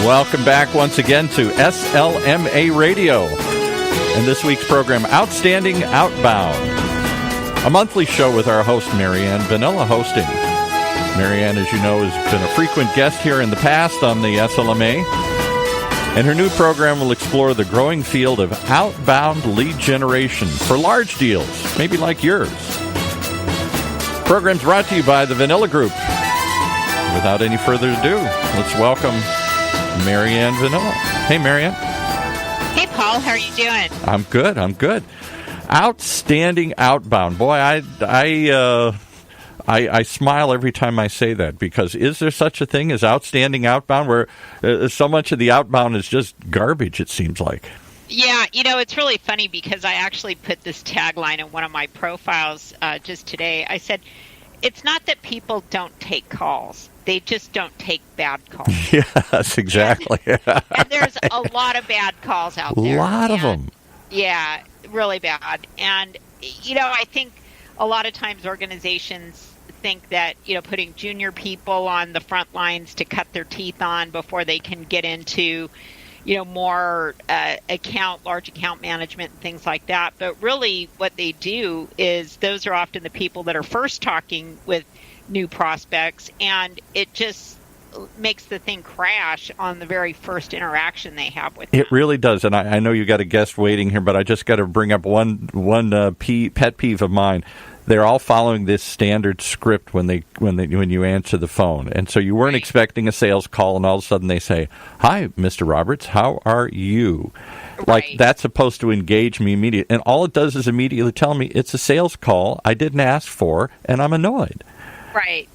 Welcome back once again to SLMA Radio and this week's program, Outstanding Outbound, a monthly show with our host, Anne Vanella, hosting. Anne, as you know, has been a frequent guest here in the past on the SLMA, and her new program will explore the growing field of outbound lead generation for large deals, maybe like yours. Program's brought to you by the Vanilla Group. Without any further ado, let's welcome Anne Vanella. Hey, Anne. Hey, Paul. How are you doing? I'm good. Outstanding Outbound. Boy, I smile every time I say that, because is there such a thing as Outstanding Outbound, where so much of the outbound is just garbage, it seems like? Yeah, it's really funny because I actually put this tagline in one of my profiles just today. I said, it's not that people don't take calls. They just don't take bad calls. Yes, exactly. And there's a lot of bad calls out there. A lot of them. Yeah, really bad. And, I think a lot of times organizations think that, putting junior people on the front lines to cut their teeth on before they can get into, more large account management and things like that. But really what they do is those are often the people that are first talking with new prospects, and it just makes the thing crash on the very first interaction they have with them. It really does, and I know you got a guest waiting here, but I just got to bring up one pet peeve of mine. They're all following this standard script when you answer the phone, and so you weren't expecting a sales call, and all of a sudden they say, "Hi, Mr. Roberts, how are you?" Like, that's supposed to engage me immediately, and all it does is immediately tell me it's a sales call I didn't ask for, and I'm annoyed. Right.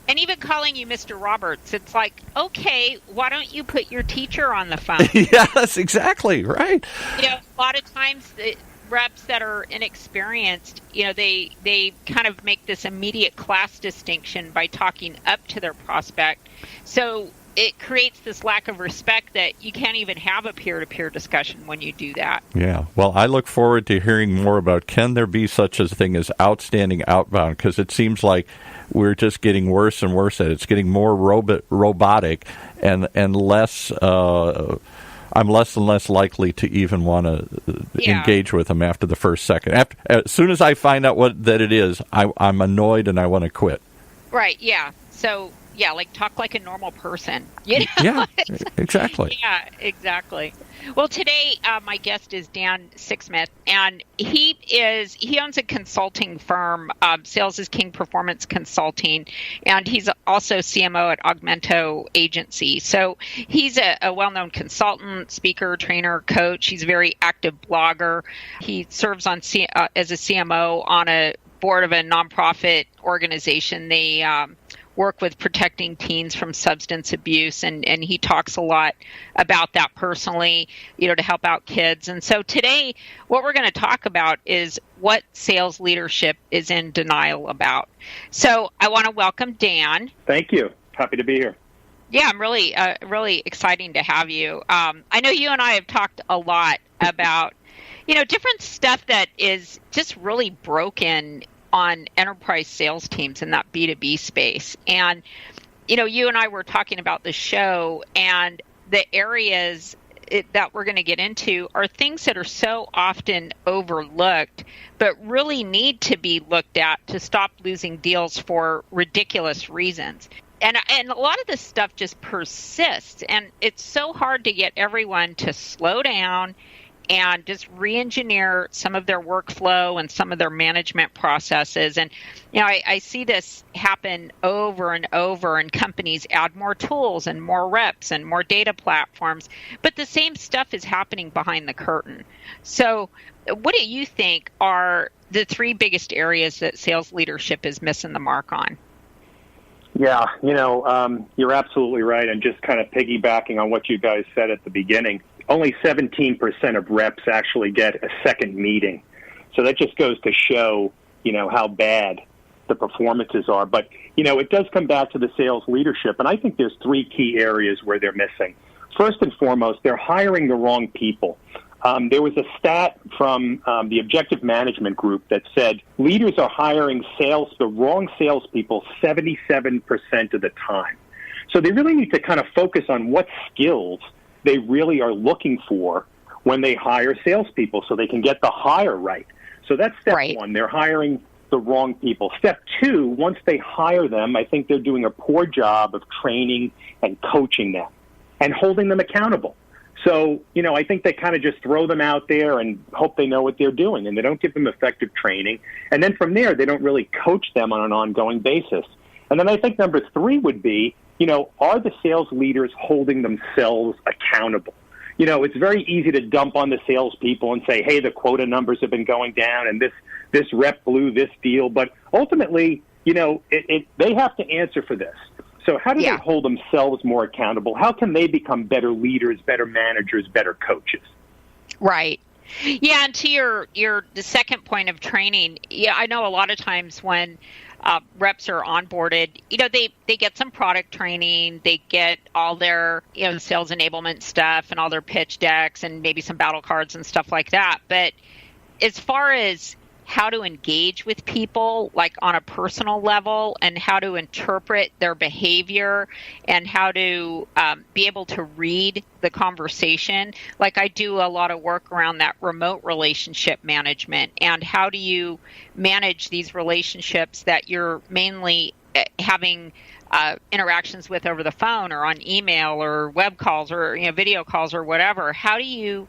And even calling you Mr. Roberts, it's like, okay, why don't you put your teacher on the phone? Yes, exactly, right. A lot of times the reps that are inexperienced, they kind of make this immediate class distinction by talking up to their prospect. So it creates this lack of respect that you can't even have a peer-to-peer discussion when you do that. Yeah. Well, I look forward to hearing more about, can there be such a thing as Outstanding Outbound? Because it seems like we're just getting worse and worse at it. It's getting more robotic and less. I'm less and less likely to even want to engage with them after the first second. As soon as I find out what that it is, I'm annoyed and I want to quit. Right. Yeah. So. Yeah, like talk like a normal person. Yeah, exactly. Yeah, exactly. Well, today my guest is Dan Sixsmith, and he owns a consulting firm, Sales is King Performance Consulting, and he's also CMO at Augmento Agency. So he's a well-known consultant, speaker, trainer, coach. He's a very active blogger. He serves on as a CMO on a board of a nonprofit organization. They work with protecting teens from substance abuse, and he talks a lot about that personally, to help out kids. And so today, what we're going to talk about is what sales leadership is in denial about. So I want to welcome Dan. Thank you. Happy to be here. Yeah, I'm really exciting to have you. I know you and I have talked a lot about, different stuff that is just really broken on enterprise sales teams in that B2B space. And, you and I were talking about the show, and the areas that we're going to get into are things that are so often overlooked, but really need to be looked at to stop losing deals for ridiculous reasons. And a lot of this stuff just persists, and it's so hard to get everyone to slow down and just re-engineer some of their workflow and some of their management processes. And, I see this happen over and over, and companies add more tools and more reps and more data platforms, but the same stuff is happening behind the curtain. So what do you think are the three biggest areas that sales leadership is missing the mark on? Yeah, you're absolutely right. And just kind of piggybacking on what you guys said at the beginning, only 17% of reps actually get a second meeting. So that just goes to show, how bad the performances are. But, it does come back to the sales leadership. And I think there's three key areas where they're missing. First and foremost, they're hiring the wrong people. There was a stat from the Objective Management Group that said leaders are hiring the wrong salespeople 77% of the time. So they really need to kind of focus on what skills they really are looking for when they hire salespeople so they can get the hire right. So that's step one. They're hiring the wrong people. Step two, once they hire them, I think they're doing a poor job of training and coaching them and holding them accountable. So, I think they kind of just throw them out there and hope they know what they're doing, and they don't give them effective training. And then from there, they don't really coach them on an ongoing basis. And then I think number three would be, are the sales leaders holding themselves accountable? It's very easy to dump on the salespeople and say, hey, the quota numbers have been going down and this rep blew this deal. But ultimately, they have to answer for this. So how do they hold themselves more accountable? How can they become better leaders, better managers, better coaches? Right. Yeah, and to the second point of training, I know a lot of times when reps are onboarded, they get some product training, they get all their, sales enablement stuff and all their pitch decks and maybe some battle cards and stuff like that. But as far as how to engage with people, like on a personal level, and how to interpret their behavior and how to be able to read the conversation. Like I do a lot of work around that remote relationship management and how do you manage these relationships that you're mainly having interactions with over the phone or on email or web calls or video calls or whatever. How do you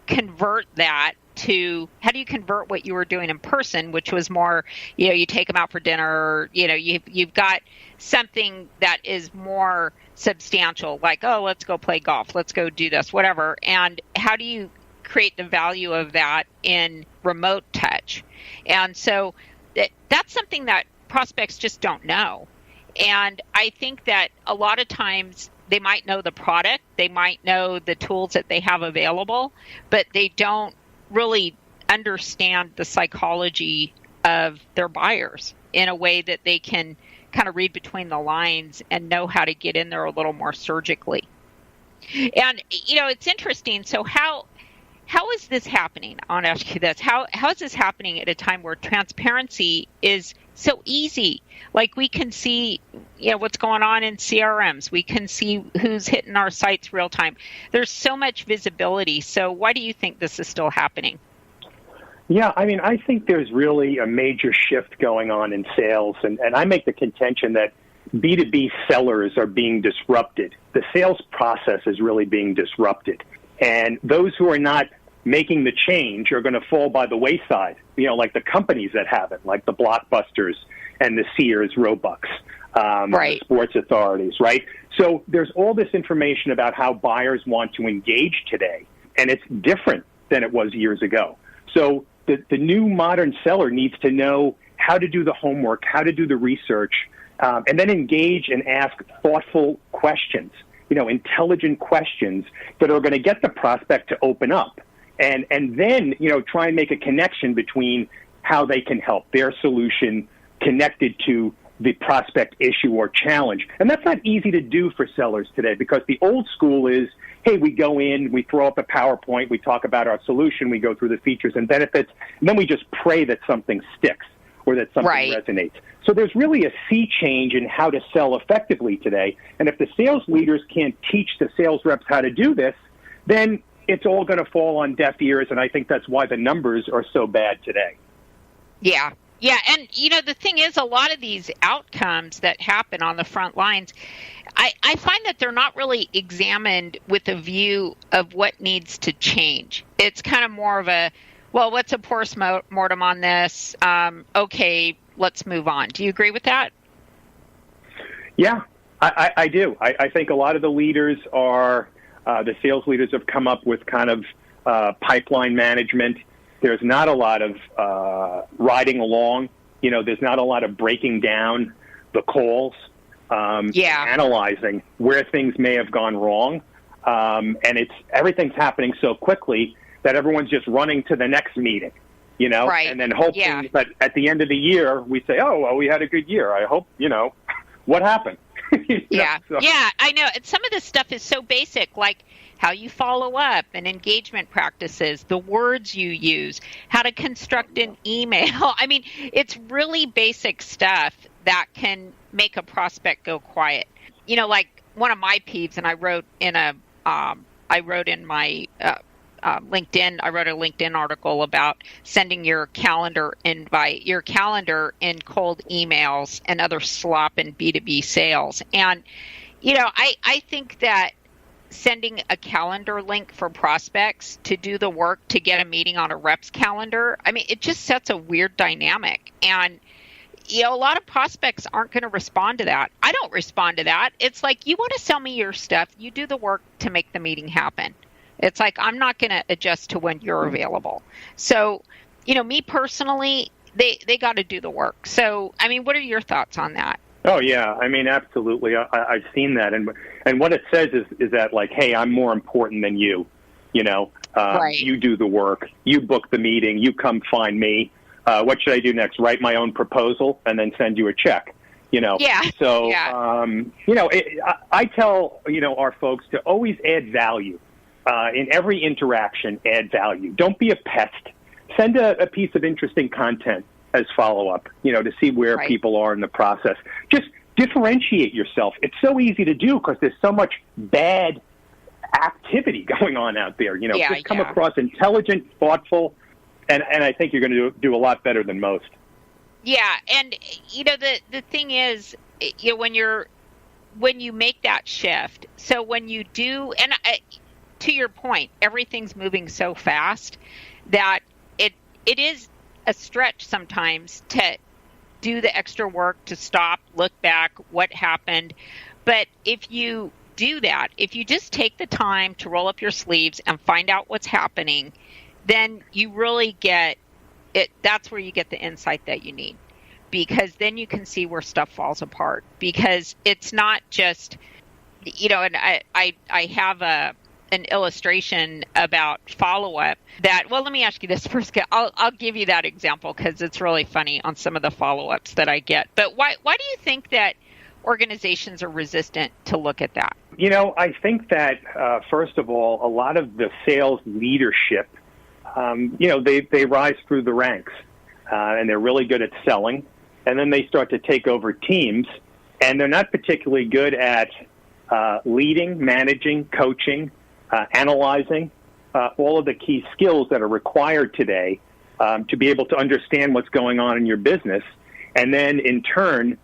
convert that to how do you convert what you were doing in person, which was more, you take them out for dinner, or, you've got something that is more substantial, like, oh, let's go play golf, let's go do this, whatever. And how do you create the value of that in remote touch? And so that's something that prospects just don't know. And I think that a lot of times they might know the product, they might know the tools that they have available, but they don't really understand the psychology of their buyers in a way that they can kind of read between the lines and know how to get in there a little more surgically. And, it's interesting. So how is this happening? I want to ask you this. How is this happening at a time where transparency is so easy? Like we can see, what's going on in CRMs. We can see who's hitting our sites real time. There's so much visibility. So why do you think this is still happening? Yeah, I think there's really a major shift going on in sales. And I make the contention that B2B sellers are being disrupted. The sales process is really being disrupted. And those who are not making the change are going to fall by the wayside, like the companies that have it, like the Blockbusters and the Sears, Roebucks, the sports authorities, right? So there's all this information about how buyers want to engage today, and it's different than it was years ago. So the new modern seller needs to know how to do the homework, how to do the research, and then engage and ask thoughtful questions, intelligent questions that are going to get the prospect to open up. And then, try and make a connection between how they can help their solution connected to the prospect issue or challenge. And that's not easy to do for sellers today because the old school is, hey, we go in, we throw up a PowerPoint, we talk about our solution, we go through the features and benefits, and then we just pray that something sticks or that something resonates. So there's really a sea change in how to sell effectively today. And if the sales leaders can't teach the sales reps how to do this, then it's all going to fall on deaf ears, and I think that's why the numbers are so bad today. Yeah. Yeah, and, the thing is, a lot of these outcomes that happen on the front lines, I find that they're not really examined with a view of what needs to change. It's kind of more of a, well, what's a post-mortem on this? Okay, let's move on. Do you agree with that? Yeah, I do. I think a lot of the leaders are... the sales leaders have come up with kind of pipeline management. There's not a lot of riding along. There's not a lot of breaking down the calls, analyzing where things may have gone wrong. And everything's happening so quickly that everyone's just running to the next meeting, and then hoping that at the end of the year we say, oh, well, we had a good year. I hope, what happened? Yeah, I know. And some of this stuff is so basic, like how you follow up and engagement practices, the words you use, how to construct an email. I mean, it's really basic stuff that can make a prospect go quiet. Like one of my peeves, and I wrote in my LinkedIn, I wrote a LinkedIn article about sending your calendar in cold emails and other slop in B2B sales. And, I think that sending a calendar link for prospects to do the work to get a meeting on a rep's calendar, it just sets a weird dynamic. And, a lot of prospects aren't going to respond to that. I don't respond to that. It's like, you want to sell me your stuff, you do the work to make the meeting happen. It's like, I'm not going to adjust to when you're available. So, me personally, they got to do the work. So, what are your thoughts on that? Oh, yeah. Absolutely. I've seen that. And what it says is that, like, hey, I'm more important than you. Right. You do the work. You book the meeting. You come find me. What should I do next? Write my own proposal and then send you a check. Yeah. So, yeah. I tell, our folks to always add value. In every interaction, add value. Don't be a pest. Send a piece of interesting content as follow-up, to see where Right. people are in the process. Just differentiate yourself. It's so easy to do because there's so much bad activity going on out there. Just come across intelligent, thoughtful, and I think you're going to do a lot better than most. Yeah, and the thing is, when you make that shift, so when you do, and to your point, everything's moving so fast that it is a stretch sometimes to do the extra work, to stop, look back, what happened. But if you do that, if you just take the time to roll up your sleeves and find out what's happening, then you really get it. That's where you get the insight that you need, because then you can see where stuff falls apart, because it's not just, and I have an illustration about follow-up that, well, let me ask you this first. I'll give you that example because it's really funny on some of the follow-ups that I get. But why do you think that organizations are resistant to look at that? I think that, first of all, a lot of the sales leadership, they rise through the ranks, and they're really good at selling. And then they start to take over teams, and they're not particularly good at leading, managing, coaching, analyzing, all of the key skills that are required today to be able to understand what's going on in your business, and then in turn,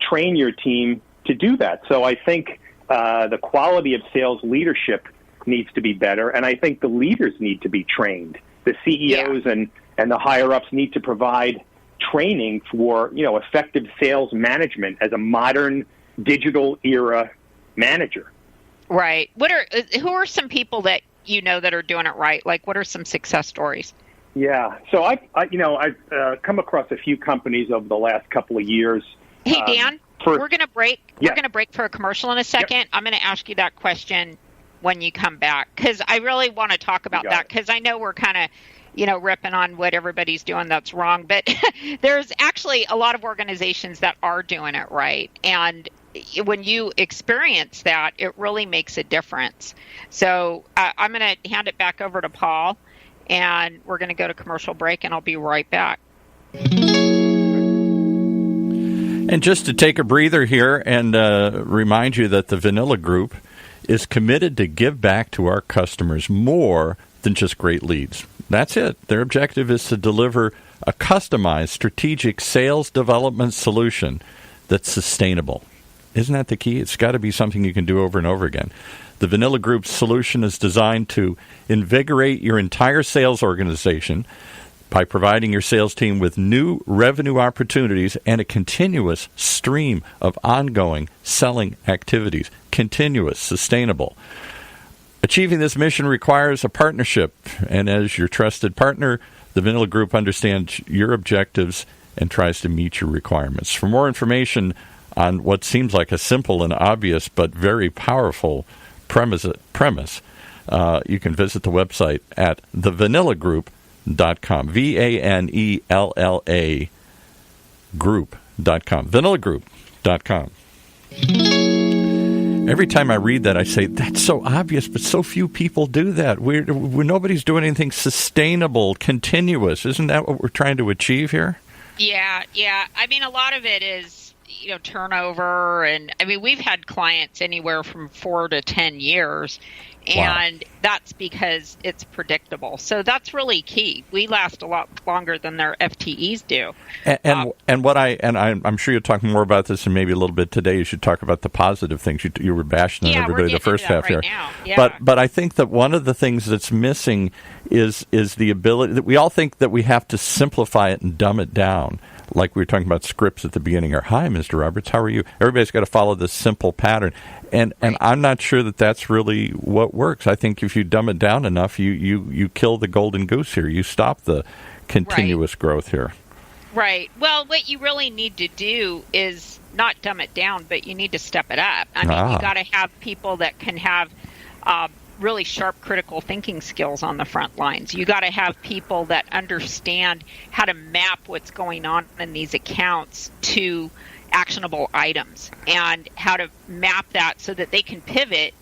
train your team to do that. So I think the quality of sales leadership needs to be better, and I think the leaders need to be trained. The CEOs and the higher-ups need to provide training for, effective sales management as a modern digital era manager. Right. Who are some people that that are doing it right? Like, what are some success stories? Yeah. So I've come across a few companies over the last couple of years. Hey, Dan, we're going to break. Yeah. We're going to break for a commercial in a second. Yep. I'm going to ask you that question when you come back, because I really want to talk about that, because I know we're kind of, ripping on what everybody's doing that's wrong, but there's actually a lot of organizations that are doing it right. And when you experience that, it really makes a difference. So I'm going to hand it back over to Paul, and we're going to go to commercial break, and I'll be right back. And just to take a breather here and remind you that the Vanilla Group is committed to give back to our customers more than just great leads. That's it. Their objective is to deliver a customized strategic sales development solution that's sustainable. Isn't that the key? It's got to be something you can do over and over again. The Vanilla Group's solution is designed to invigorate your entire sales organization by providing your sales team with new revenue opportunities and a continuous stream of ongoing selling activities. Continuous, sustainable. Achieving this mission requires a partnership, and as your trusted partner, the Vanilla Group understands your objectives and tries to meet your requirements. For more information on what seems like a simple and obvious but very powerful premise, you can visit the website at thevanillagroup.com, VANELLA group.com, vanillagroup.com. Every time I read that, I say, that's so obvious, but so few people do that. Nobody's doing anything sustainable, continuous. Isn't that what we're trying to achieve here? Yeah. A lot of it is, turnover, and I mean, we've had clients anywhere from 4 to 10 years, and that's because it's predictable. So that's really key. We last a lot longer than their FTEs do. I'm sure you'll talk more about this, and maybe a little bit today. You should talk about the positive things. You were bashing on everybody the first half here. Yeah. But I think that one of the things that's missing is the ability that we all think that we have to simplify it and dumb it down. Like we were talking about scripts at the beginning, or "Hi, Mr. Roberts, how are you?" Everybody's got to follow this simple pattern, and I'm not sure that that's really what works. I think if you dumb it down enough, you kill the golden goose here. You stop the continuous growth here. Right. Well, what you really need to do is not dumb it down, but you need to step it up. I mean, you got to have people that can have really sharp critical thinking skills on the front lines. You got to have people that understand how to map what's going on in these accounts to actionable items, and how to map that so that they can pivot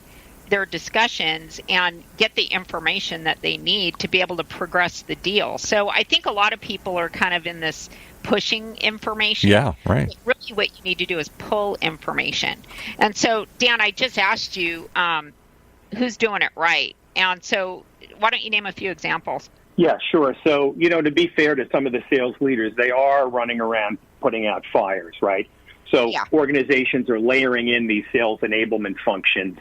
their discussions and get the information that they need to be able to progress the deal. So I think a lot of people are kind of in this pushing information. Yeah, right. But really what you need to do is pull information. And so, Dan, I just asked you, who's doing it right? And so why don't you name a few examples? Yeah, sure. So, to be fair to some of the sales leaders, they are running around putting out fires, right? So organizations are layering in these sales enablement functions,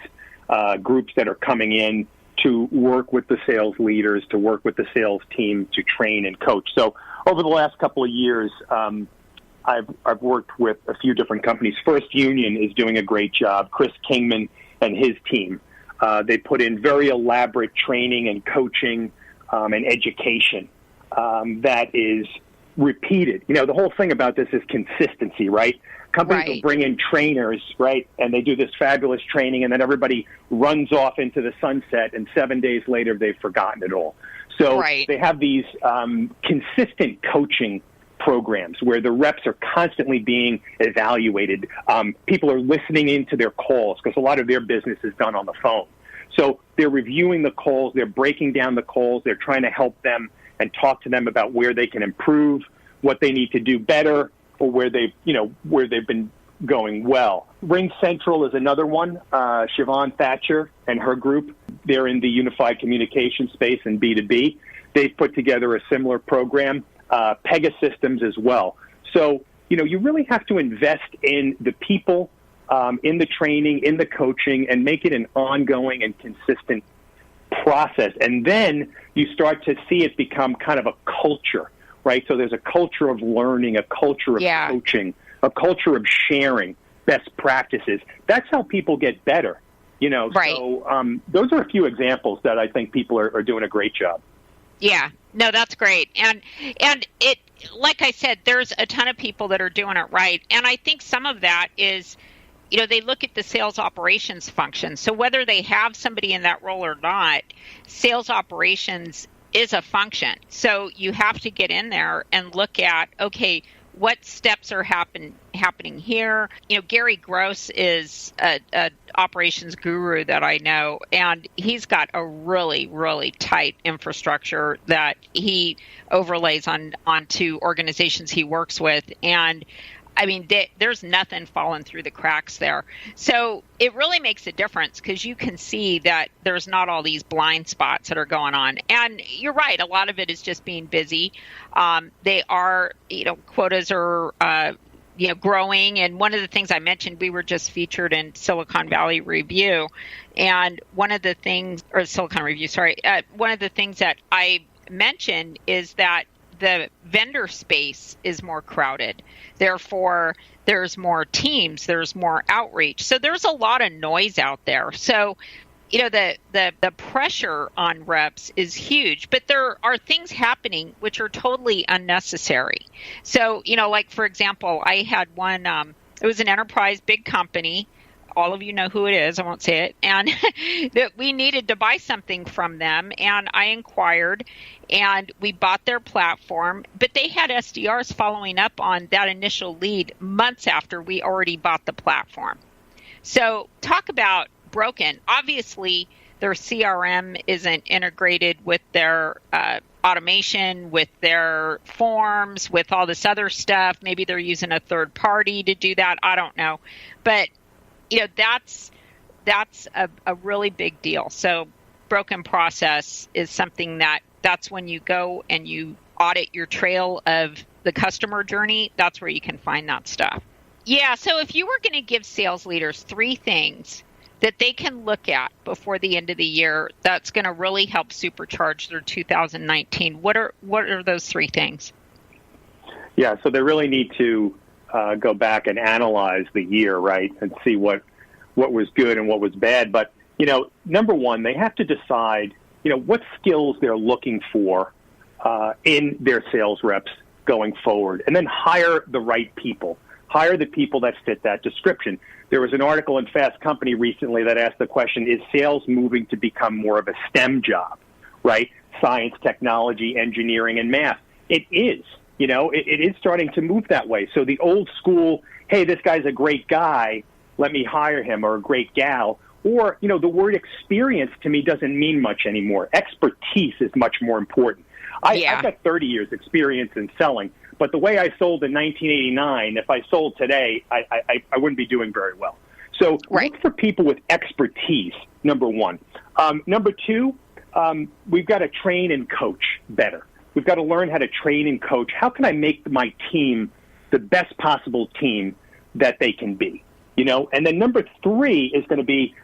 groups that are coming in to work with the sales leaders, to work with the sales team, to train and coach. So over the last couple of years, I've worked with a few different companies. First Union is doing a great job. Chris Kingman and his team. They put in very elaborate training and coaching and education that is repeated. The whole thing about this is consistency, right? Companies will bring in trainers, right, and they do this fabulous training, and then everybody runs off into the sunset, and 7 days later they've forgotten it all. So they have these consistent coaching programs where the reps are constantly being evaluated. People are listening into their calls because a lot of their business is done on the phone. So they're reviewing the calls, they're breaking down the calls, they're trying to help them and talk to them about where they can improve, what they need to do better, or where they've been going well. Ring Central is another one. Siobhan Thatcher and her group, they're in the unified communication space and B2B. They've put together a similar program. Pegasystems as well. So, you really have to invest in the people, in the training, in the coaching, and make it an ongoing and consistent process. And then you start to see it become kind of a culture, right? So there's a culture of learning, a culture of coaching, a culture of sharing best practices. That's how people get better, So those are a few examples that I think people are doing a great job. Yeah, no, that's great. And it, like I said, there's a ton of people that are doing it right. And I think some of that is, they look at the sales operations function. So whether they have somebody in that role or not, sales operations is a function. So you have to get in there and look at, okay, what steps are happening here? Gary Gross is a operations guru that I know, and he's got a really, really tight infrastructure that he overlays onto organizations he works with. And I mean, there's nothing falling through the cracks there. So it really makes a difference because you can see that there's not all these blind spots that are going on. And you're right. A lot of it is just being busy. They are, quotas are, growing. And one of the things I mentioned, we were just featured in Silicon Valley Review. And one of the things that I mentioned is that the vendor space is more crowded. Therefore, there's more teams, there's more outreach. So there's a lot of noise out there. So, the pressure on reps is huge, but there are things happening which are totally unnecessary. So, like, for example, I had one, it was an enterprise, big company. All of you know who it is. I won't say it. And that we needed to buy something from them. And I inquired and we bought their platform. But they had SDRs following up on that initial lead months after we already bought the platform. So talk about broken. Obviously, their CRM isn't integrated with their automation, with their forms, with all this other stuff. Maybe they're using a third party to do that. I don't know. But, that's a really big deal. So broken process is something that's when you go and you audit your trail of the customer journey. That's where you can find that stuff. Yeah. So if you were going to give sales leaders 3 things that they can look at before the end of the year, that's going to really help supercharge their 2019. What are those 3 things? Yeah, so they really need to go back and analyze the year, right, and see what was good and what was bad. But, number one, they have to decide, what skills they're looking for in their sales reps going forward, and then hire the right people. Hire the people that fit that description. There was an article in Fast Company recently that asked the question, is sales moving to become more of a STEM job, right? Science, technology, engineering, and math. It is. It is starting to move that way. So the old school, hey, this guy's a great guy, let me hire him, or a great gal, or, the word experience to me doesn't mean much anymore. Expertise is much more important. I've got 30 years experience in selling, but the way I sold in 1989, if I sold today, I wouldn't be doing very well. So look for people with expertise, number one. Number two, we've got to train and coach better. We've got to learn how to train and coach. How can I make my team the best possible team that they can be? And then number 3 is going to be,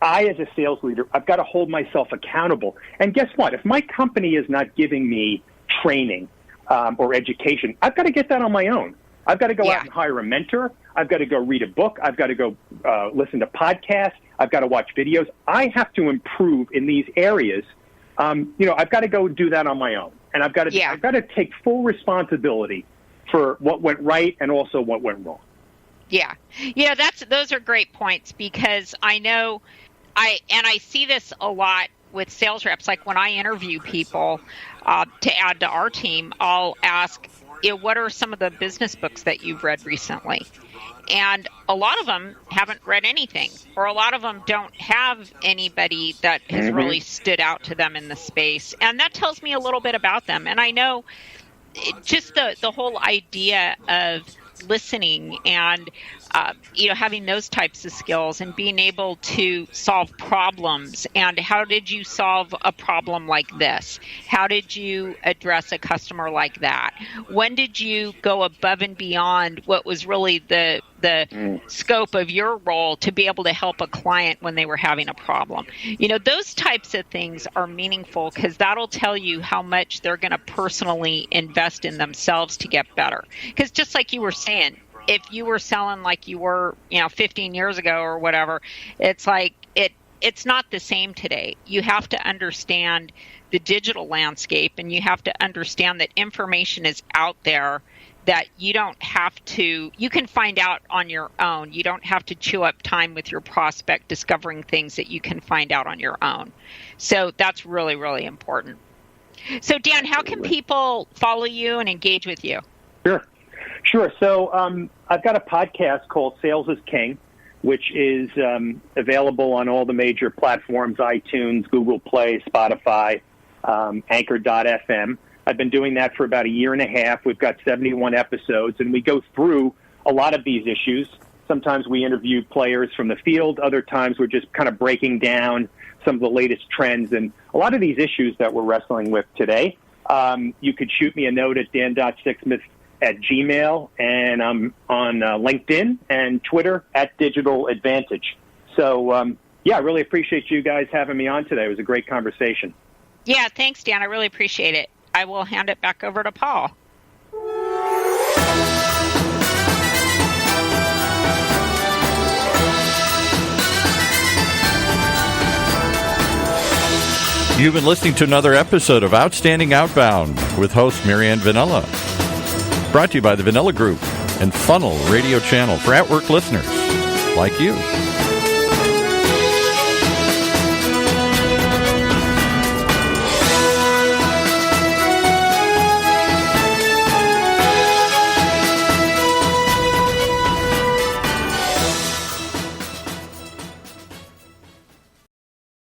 I, as a sales leader, I've got to hold myself accountable. And guess what? If my company is not giving me training or education, I've got to get that on my own. I've got to go out and hire a mentor. I've got to go read a book. I've got to go listen to podcasts. I've got to watch videos. I have to improve in these areas. I've got to go do that on my own. And I've got to take full responsibility for what went right and also what went wrong. Yeah. Those are great points, because I know I see this a lot with sales reps. Like when I interview people to add to our team, I'll ask, what are some of the business books that you've read recently? And a lot of them haven't read anything, or a lot of them don't have anybody that has really stood out to them in the space. And that tells me a little bit about them. And I know just the whole idea of listening and having those types of skills and being able to solve problems. And how did you solve a problem like this? How did you address a customer like that? When did you go above and beyond what was really the scope of your role to be able to help a client when they were having a problem? Those types of things are meaningful, because that'll tell you how much they're going to personally invest in themselves to get better. Because just like you were saying, if you were selling like you were, 15 years ago or whatever, it's like it's not the same today. You have to understand the digital landscape, and you have to understand that information is out there that you can find out on your own. You don't have to chew up time with your prospect discovering things that you can find out on your own. So that's really, really important. So Dan, how can people follow you and engage with you? Sure. So I've got a podcast called Sales is King, which is available on all the major platforms, iTunes, Google Play, Spotify, Anchor.fm. I've been doing that for about a year and a half. We've got 71 episodes, and we go through a lot of these issues. Sometimes we interview players from the field. Other times we're just kind of breaking down some of the latest trends and a lot of these issues that we're wrestling with today. You could shoot me a note at dan.sixsmith@gmail, and I'm on LinkedIn and Twitter at Digital Advantage. So, I really appreciate you guys having me on today. It was a great conversation. Yeah, thanks, Dan. I really appreciate it. I will hand it back over to Paul. You've been listening to another episode of Outstanding Outbound with host Anne Vanella. Brought to you by the Vanilla Group and Funnel Radio Channel for at-work listeners like you.